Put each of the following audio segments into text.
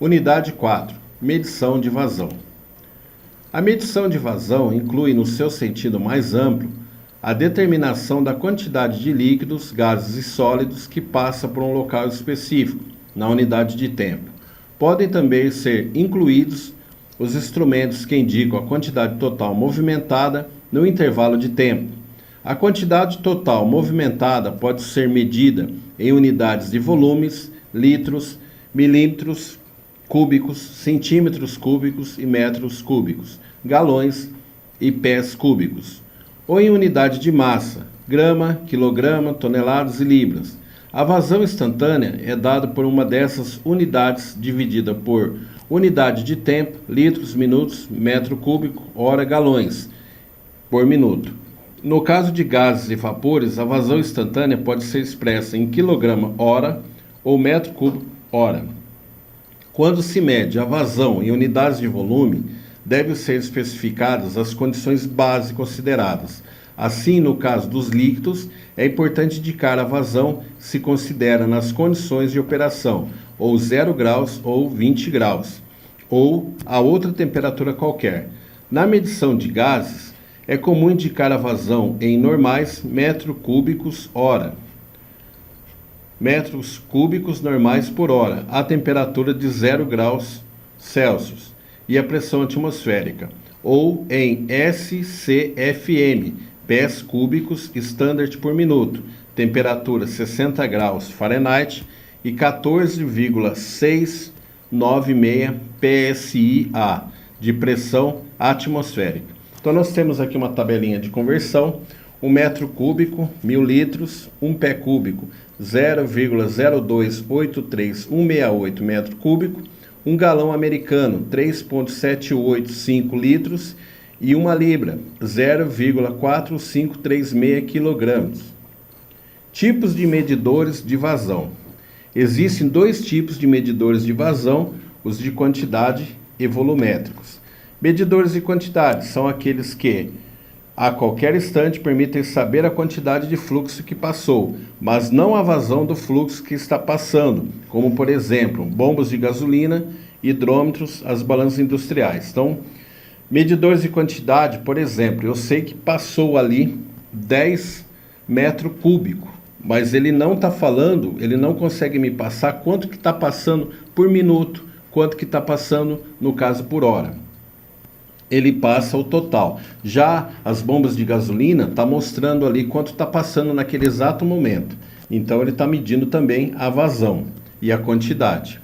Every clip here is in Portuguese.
Unidade 4. Medição de vazão. A medição de vazão inclui, no seu sentido mais amplo, a determinação da quantidade de líquidos, gases e sólidos que passa por um local específico, na unidade de tempo. Podem também ser incluídos os instrumentos que indicam a quantidade total movimentada no intervalo de tempo. A quantidade total movimentada pode ser medida em unidades de volumes, litros, milímetros cúbicos, centímetros cúbicos e metros cúbicos, galões e pés cúbicos, ou em unidade de massa, grama, quilograma, toneladas e libras. A vazão instantânea é dada por uma dessas unidades dividida por unidade de tempo, litros, minutos, metro cúbico, hora, galões, por minuto. No caso de gases e vapores, a vazão instantânea pode ser expressa em quilograma hora ou metro cúbico hora. Quando se mede a vazão em unidades de volume, devem ser especificadas as condições base consideradas. Assim, no caso dos líquidos, é importante indicar a vazão se considera nas condições de operação, ou 0 graus ou 20 graus, ou a outra temperatura qualquer. Na medição de gases, é comum indicar a vazão em normais metros cúbicos hora, metros cúbicos normais por hora, a temperatura de 0 graus Celsius e a pressão atmosférica, ou em SCFM, pés cúbicos standard por minuto, temperatura 60 graus Fahrenheit e 14,696 PSI-A de pressão atmosférica. Então nós temos aqui uma tabelinha de conversão: 1 metro cúbico, 1000 litros, 1 pé cúbico, 0,0283168 metro cúbico, 1 galão americano, 3,785 litros e 1 libra, 0,4536 quilogramas. Tipos de medidores de vazão. Existem dois tipos de medidores de vazão, os de quantidade e volumétricos. Medidores de quantidade são aqueles que, a qualquer instante, permitem saber a quantidade de fluxo que passou, mas não a vazão do fluxo que está passando, como, por exemplo, bombas de gasolina, hidrômetros, as balanças industriais. Então, medidores de quantidade, por exemplo, eu sei que passou ali 10 metros cúbicos, mas ele não está falando, ele não consegue me passar quanto que está passando por minuto, quanto que está passando, no caso, por hora. Ele passa o total. Já as bombas de gasolina está mostrando ali quanto está passando naquele exato momento. Então ele está medindo também a vazão e a quantidade.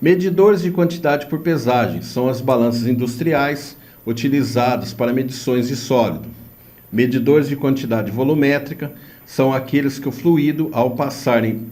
Medidores de quantidade por pesagem são as balanças industriais utilizadas para medições de sólido. Medidores de quantidade volumétrica são aqueles que o fluido, ao passar em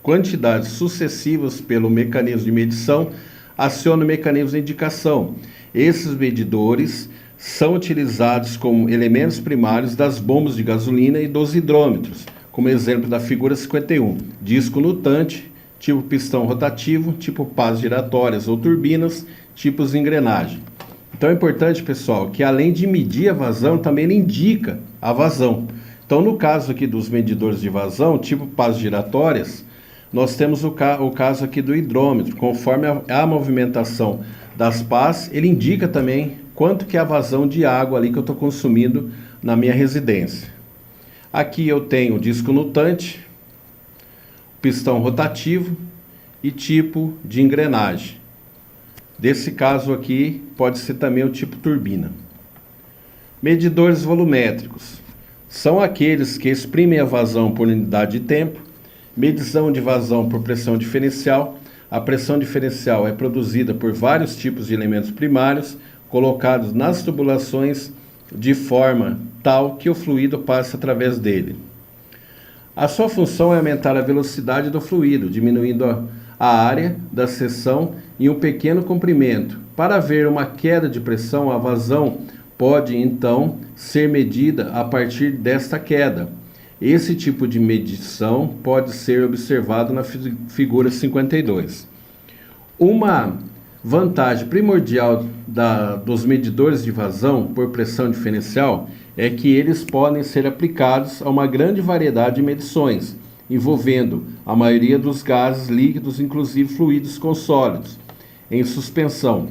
quantidades sucessivas pelo mecanismo de medição, aciona o mecanismo de indicação. Esses medidores são utilizados como elementos primários das bombas de gasolina e dos hidrômetros, como exemplo da figura 51, disco nutante, tipo pistão rotativo, tipo pás giratórias ou turbinas, tipos de engrenagem. Então é importante, pessoal, que além de medir a vazão, também ele indica a vazão. Então no caso aqui dos medidores de vazão, tipo pás giratórias, nós temos o caso aqui do hidrômetro. Conforme a movimentação das pás, ele indica também quanto que é a vazão de água ali que eu estou consumindo na minha residência. Aqui eu tenho o disco nutante, pistão rotativo e tipo de engrenagem. Desse caso aqui, pode ser também o tipo turbina. Medidores volumétricos são aqueles que exprimem a vazão por unidade de tempo. Medição de vazão por pressão diferencial. A pressão diferencial é produzida por vários tipos de elementos primários colocados nas tubulações de forma tal que o fluido passe através dele. A sua função é aumentar a velocidade do fluido, diminuindo a área da seção em um pequeno comprimento. Para haver uma queda de pressão, a vazão pode então ser medida a partir desta queda. Esse tipo de medição pode ser observado na figura 52. Uma vantagem primordial dos medidores de vazão por pressão diferencial é que eles podem ser aplicados a uma grande variedade de medições, envolvendo a maioria dos gases líquidos, inclusive fluidos com sólidos. em suspensão,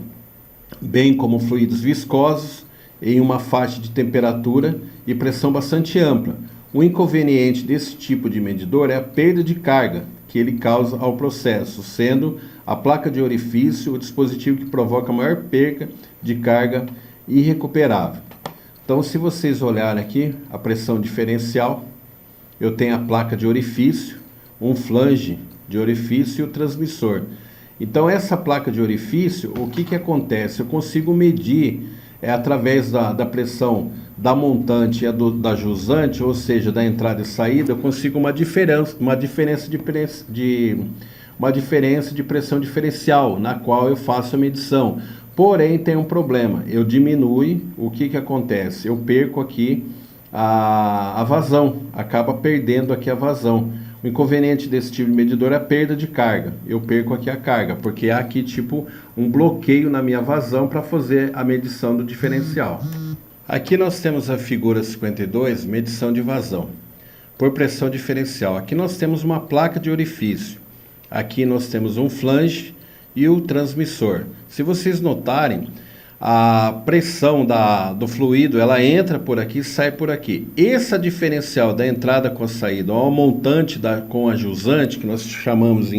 bem como fluidos viscosos em uma faixa de temperatura e pressão bastante ampla. O inconveniente desse tipo de medidor é a perda de carga que ele causa ao processo, sendo a placa de orifício o dispositivo que provoca a maior perca de carga irrecuperável. Então, se vocês olharem aqui, a pressão diferencial, eu tenho a placa de orifício, um flange de orifício e o transmissor. Então, essa placa de orifício, o que acontece? Eu consigo medir através da pressão da montante e da jusante, ou seja, da entrada e saída, eu consigo uma diferença de pressão diferencial, na qual eu faço a medição. Porém, tem um problema, eu diminuo, o que acontece? Eu perco aqui a vazão, acaba perdendo aqui a vazão. O inconveniente desse tipo de medidor é a perda de carga. Eu perco aqui a carga, porque há aqui tipo um bloqueio na minha vazão para fazer a medição do diferencial. Aqui nós temos a figura 52, medição de vazão por pressão diferencial. Aqui nós temos uma placa de orifício. Aqui nós temos um flange e o transmissor. Se vocês notarem, a pressão do fluido, ela entra por aqui e sai por aqui. Essa diferencial da entrada com a saída, ou a montante com a jusante, que nós chamamos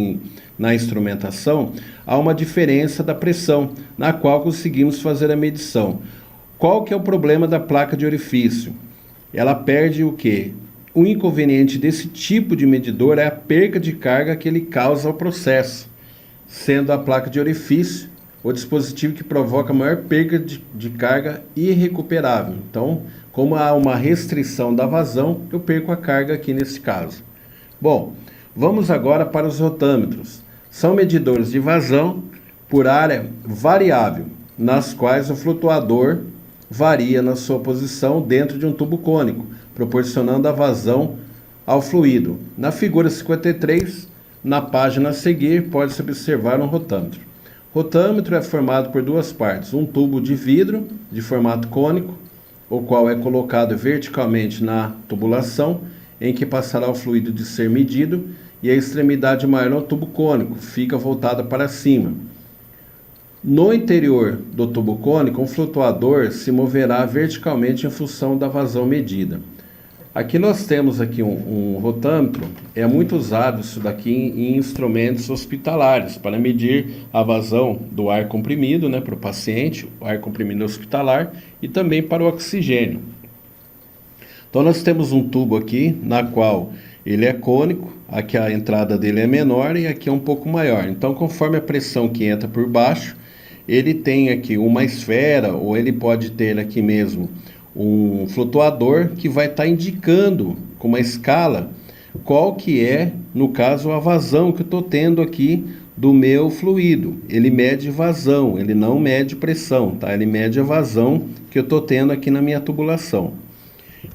na instrumentação, há uma diferença da pressão, na qual conseguimos fazer a medição. Qual que é o problema da placa de orifício? Ela perde o quê? O inconveniente desse tipo de medidor é a perca de carga que ele causa ao processo, sendo a placa de orifício o dispositivo que provoca a maior perda de carga irrecuperável. Então, como há uma restrição da vazão, eu perco a carga aqui nesse caso. Bom, vamos agora para os rotâmetros. São medidores de vazão por área variável, nas quais o flutuador varia na sua posição dentro de um tubo cônico, proporcionando a vazão ao fluido. Na figura 53, na página a seguir, pode-se observar um rotâmetro. Rotâmetro é formado por duas partes, um tubo de vidro de formato cônico, o qual é colocado verticalmente na tubulação, em que passará o fluido de ser medido, e a extremidade maior no tubo cônico, fica voltada para cima. No interior do tubo cônico, um flutuador se moverá verticalmente em função da vazão medida. Aqui nós temos aqui um rotâmetro, é muito usado isso daqui em instrumentos hospitalares, para medir a vazão do ar comprimido, né, para o paciente, o ar comprimido hospitalar, e também para o oxigênio. Então nós temos um tubo aqui, na qual ele é cônico, aqui a entrada dele é menor e aqui é um pouco maior. Então, conforme a pressão que entra por baixo, ele tem aqui uma esfera, ou ele pode ter aqui mesmo um flutuador que vai estar indicando com uma escala qual que é, no caso, a vazão que eu estou tendo aqui do meu fluido. Ele mede vazão, ele não mede pressão, tá? Ele mede a vazão que eu estou tendo aqui na minha tubulação.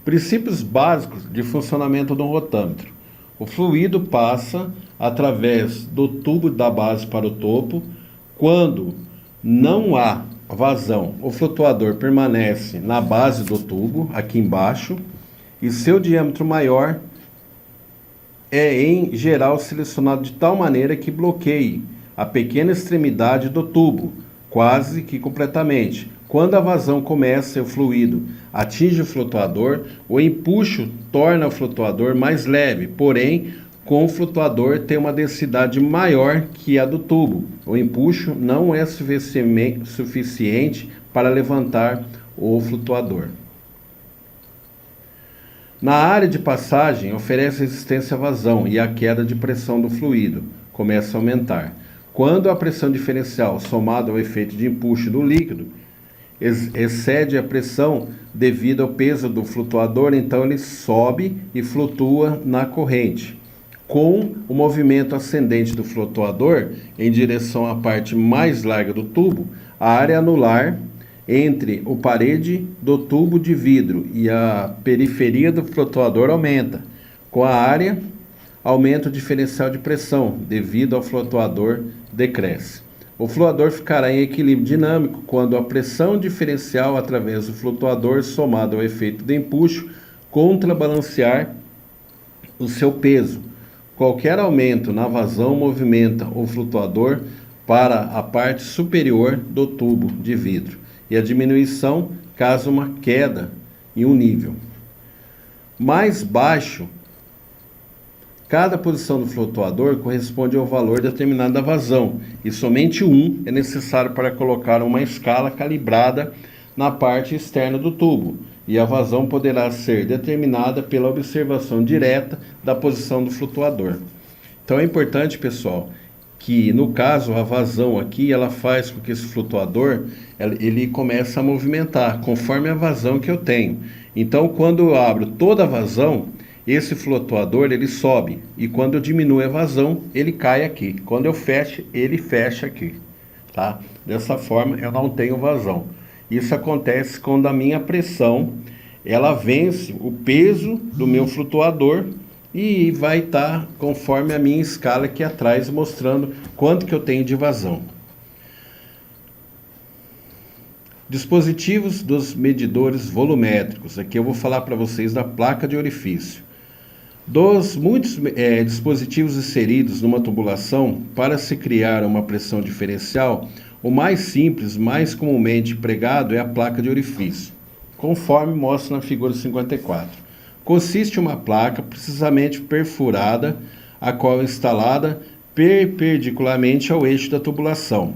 Princípios básicos de funcionamento do rotâmetro. O fluido passa através do tubo da base para o topo. Quando não há vazão, o flutuador permanece na base do tubo, aqui embaixo, e seu diâmetro maior é, em geral, selecionado de tal maneira que bloqueie a pequena extremidade do tubo, quase que completamente. Quando a vazão começa e o fluido atinge o flutuador, o empuxo torna o flutuador mais leve, porém, com o flutuador tem uma densidade maior que a do tubo. O empuxo não é suficiente para levantar o flutuador. Na área de passagem, oferece resistência à vazão e a queda de pressão do fluido começa a aumentar. Quando a pressão diferencial, somada ao efeito de empuxo do líquido, excede a pressão devido ao peso do flutuador, então ele sobe e flutua na corrente. Com o movimento ascendente do flutuador em direção à parte mais larga do tubo, a área anular entre a parede do tubo de vidro e a periferia do flutuador aumenta. Com a área, aumenta o diferencial de pressão, devido ao flutuador decresce. O flutuador ficará em equilíbrio dinâmico quando a pressão diferencial através do flutuador, somada ao efeito de empuxo, contrabalancear o seu peso. Qualquer aumento na vazão movimenta o flutuador para a parte superior do tubo de vidro e a diminuição caso uma queda em um nível mais baixo. Cada posição do flutuador corresponde ao valor determinado da vazão e somente um é necessário para colocar uma escala calibrada na parte externa do tubo, e a vazão poderá ser determinada pela observação direta da posição do flutuador. Então é importante, pessoal, que no caso a vazão aqui ela faz com que esse flutuador ele comece a movimentar conforme a vazão que eu tenho. Então quando eu abro toda a vazão, esse flutuador ele sobe, e quando eu diminuo a vazão ele cai aqui. Quando eu fecho, ele fecha aqui, tá? Dessa forma eu não tenho vazão. Isso acontece quando a minha pressão ela vence o peso do meu flutuador e vai estar conforme a minha escala aqui atrás, mostrando quanto que eu tenho de vazão. Dispositivos dos medidores volumétricos. Aqui eu vou falar para vocês da placa de orifício. Dos muitos dispositivos inseridos numa tubulação para se criar uma pressão diferencial, o mais simples, mais comumente empregado é a placa de orifício, conforme mostra na figura 54. Consiste em uma placa precisamente perfurada, a qual é instalada perpendicularmente ao eixo da tubulação.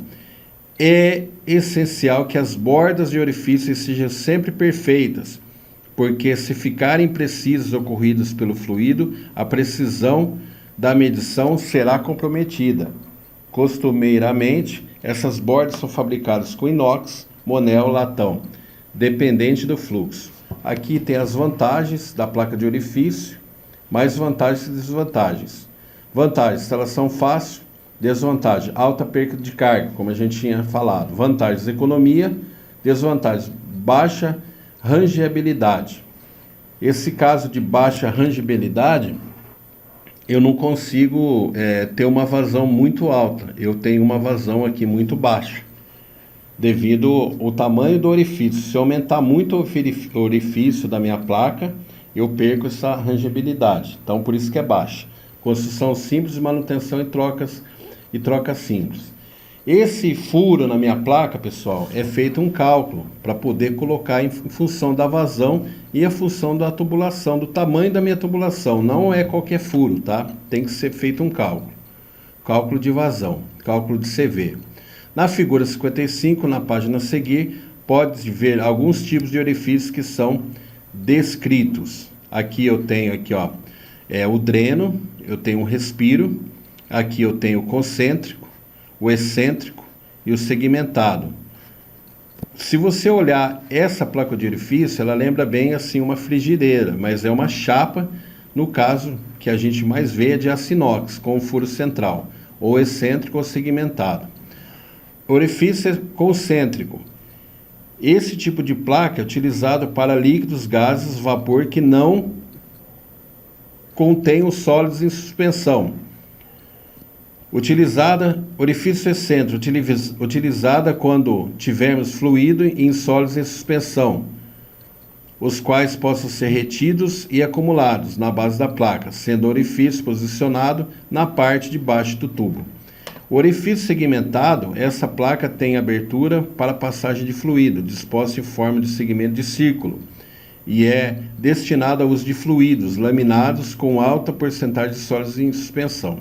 É essencial que as bordas de orifício sejam sempre perfeitas, porque se ficarem imprecisas ocorridas pelo fluido, a precisão da medição será comprometida. Costumeiramente, essas bordas são fabricadas com inox, monel ou latão, dependente do fluxo. Aqui tem as vantagens da placa de orifício, mais vantagens e desvantagens. Vantagens: instalação fácil. Desvantagem: alta perda de carga, como a gente tinha falado. Vantagens: economia. Desvantagens: baixa rangeabilidade. Esse caso de baixa rangeabilidade, eu não consigo ter uma vazão muito alta. Eu tenho uma vazão aqui muito baixa, devido ao tamanho do orifício. Se eu aumentar muito o orifício da minha placa, eu perco essa rangeabilidade. Então, por isso que é baixa. Construção simples de manutenção e troca simples. Esse furo na minha placa, pessoal, é feito um cálculo para poder colocar em função da vazão e a função da tubulação, do tamanho da minha tubulação. Não é qualquer furo, tá? Tem que ser feito um cálculo. Cálculo de vazão, cálculo de CV. Na figura 55, na página a seguir, pode ver alguns tipos de orifícios que são descritos. Aqui eu tenho o dreno, eu tenho o respiro, aqui eu tenho o concêntrico, o excêntrico e o segmentado. Se você olhar essa placa de orifício, ela lembra bem assim uma frigideira, mas é uma chapa, no caso que a gente mais vê é de aço inox, com um furo central, ou excêntrico ou segmentado. Orifício concêntrico. Esse tipo de placa é utilizado para líquidos, gases, vapor que não contém os sólidos em suspensão. Orifício excêntrico, utilizada quando tivermos fluido em sólidos em suspensão, os quais possam ser retidos e acumulados na base da placa, sendo o orifício posicionado na parte de baixo do tubo. O orifício segmentado, essa placa tem abertura para passagem de fluido, disposta em forma de segmento de círculo, e é destinado ao uso de fluidos laminados com alta porcentagem de sólidos em suspensão.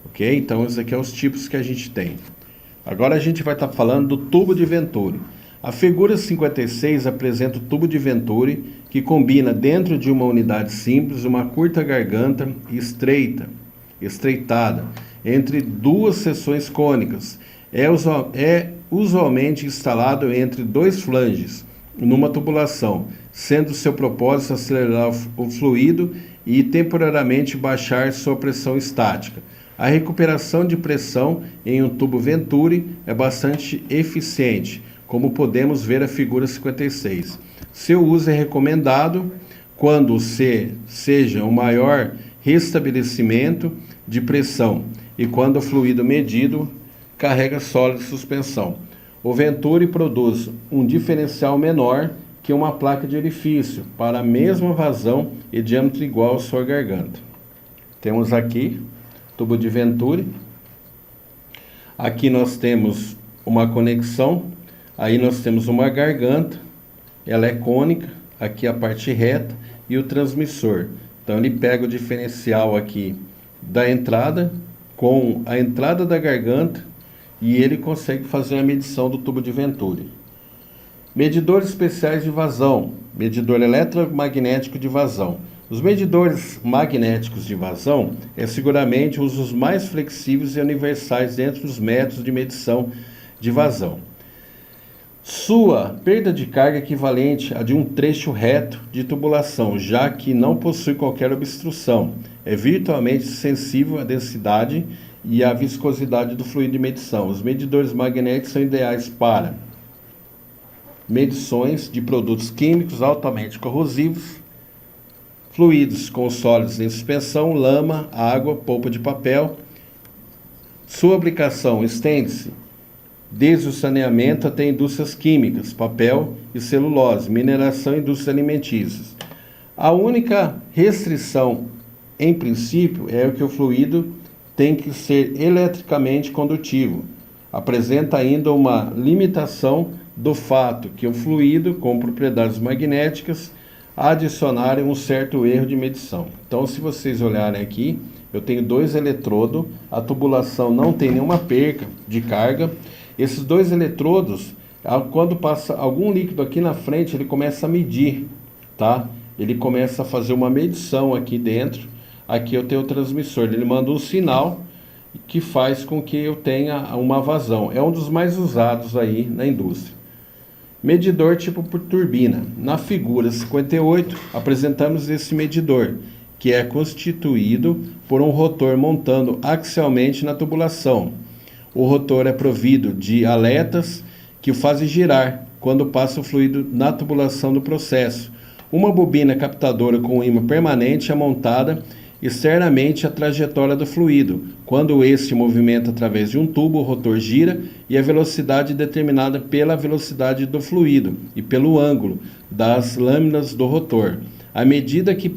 Ok? Então, esses aqui são os tipos que a gente tem. Agora a gente vai estar falando do tubo de Venturi. A figura 56 apresenta o tubo de Venturi, que combina dentro de uma unidade simples uma curta garganta estreitada, entre duas seções cônicas. É usualmente instalado entre dois flanges, numa tubulação, sendo seu propósito acelerar o fluido e temporariamente baixar sua pressão estática. A recuperação de pressão em um tubo Venturi é bastante eficiente, como podemos ver na figura 56. Seu uso é recomendado quando seja um maior restabelecimento de pressão e quando o fluido medido carrega sólido de suspensão. O Venturi produz um diferencial menor que uma placa de orifício para a mesma vazão e diâmetro igual à sua garganta. Temos aqui tubo de Venturi. Aqui nós temos uma conexão, aí nós temos uma garganta, ela é cônica, aqui a parte reta e o transmissor. Então ele pega o diferencial aqui da entrada com a entrada da garganta e ele consegue fazer a medição do tubo de Venturi. Medidores especiais de vazão, medidor eletromagnético de vazão. Os medidores magnéticos de vazão é seguramente os dos mais flexíveis e universais dentro dos métodos de medição de vazão. Sua perda de carga é equivalente a de um trecho reto de tubulação, já que não possui qualquer obstrução. É virtualmente sensível à densidade e à viscosidade do fluido de medição. Os medidores magnéticos são ideais para medições de produtos químicos altamente corrosivos, fluidos com sólidos em suspensão, lama, água, polpa de papel. Sua aplicação estende-se desde o saneamento até indústrias químicas, papel e celulose, mineração e indústrias alimentícias. A única restrição, em princípio, é que o fluido tem que ser eletricamente condutivo. Apresenta ainda uma limitação do fato que o fluido, com propriedades magnéticas, adicionarem um certo erro de medição. Então, se vocês olharem aqui, eu tenho dois eletrodos, a tubulação não tem nenhuma perca de carga. Esses dois eletrodos, quando passa algum líquido aqui na frente, ele começa a medir, tá? Ele começa a fazer uma medição aqui dentro. Aqui eu tenho o transmissor, ele manda um sinal que faz com que eu tenha uma vazão. É um dos mais usados aí na indústria. Medidor tipo por turbina. Na figura 58, apresentamos esse medidor, que é constituído por um rotor montando axialmente na tubulação. O rotor é provido de aletas que o fazem girar quando passa o fluido na tubulação do processo. Uma bobina captadora com ímã permanente é montada externamente à trajetória do fluido. Quando este movimenta através de um tubo, o rotor gira e a velocidade é determinada pela velocidade do fluido e pelo ângulo das lâminas do rotor. À medida que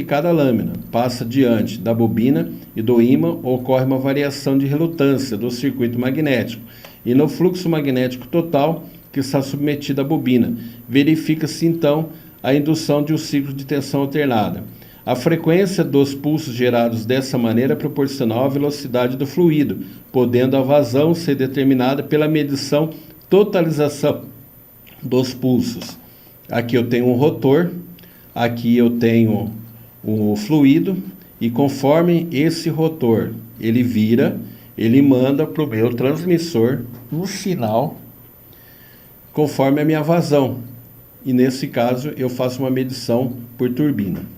cada lâmina passa diante da bobina e do ímã, ocorre uma variação de relutância do circuito magnético e no fluxo magnético total que está submetido à bobina. Verifica-se então a indução de um ciclo de tensão alternada. A frequência dos pulsos gerados dessa maneira é proporcional à velocidade do fluido, podendo a vazão ser determinada pela medição totalização dos pulsos. Aqui eu tenho um rotor, aqui eu tenho o fluido, e conforme esse rotor ele vira, ele manda para o meu transmissor um sinal conforme a minha vazão. E nesse caso eu faço uma medição por turbina.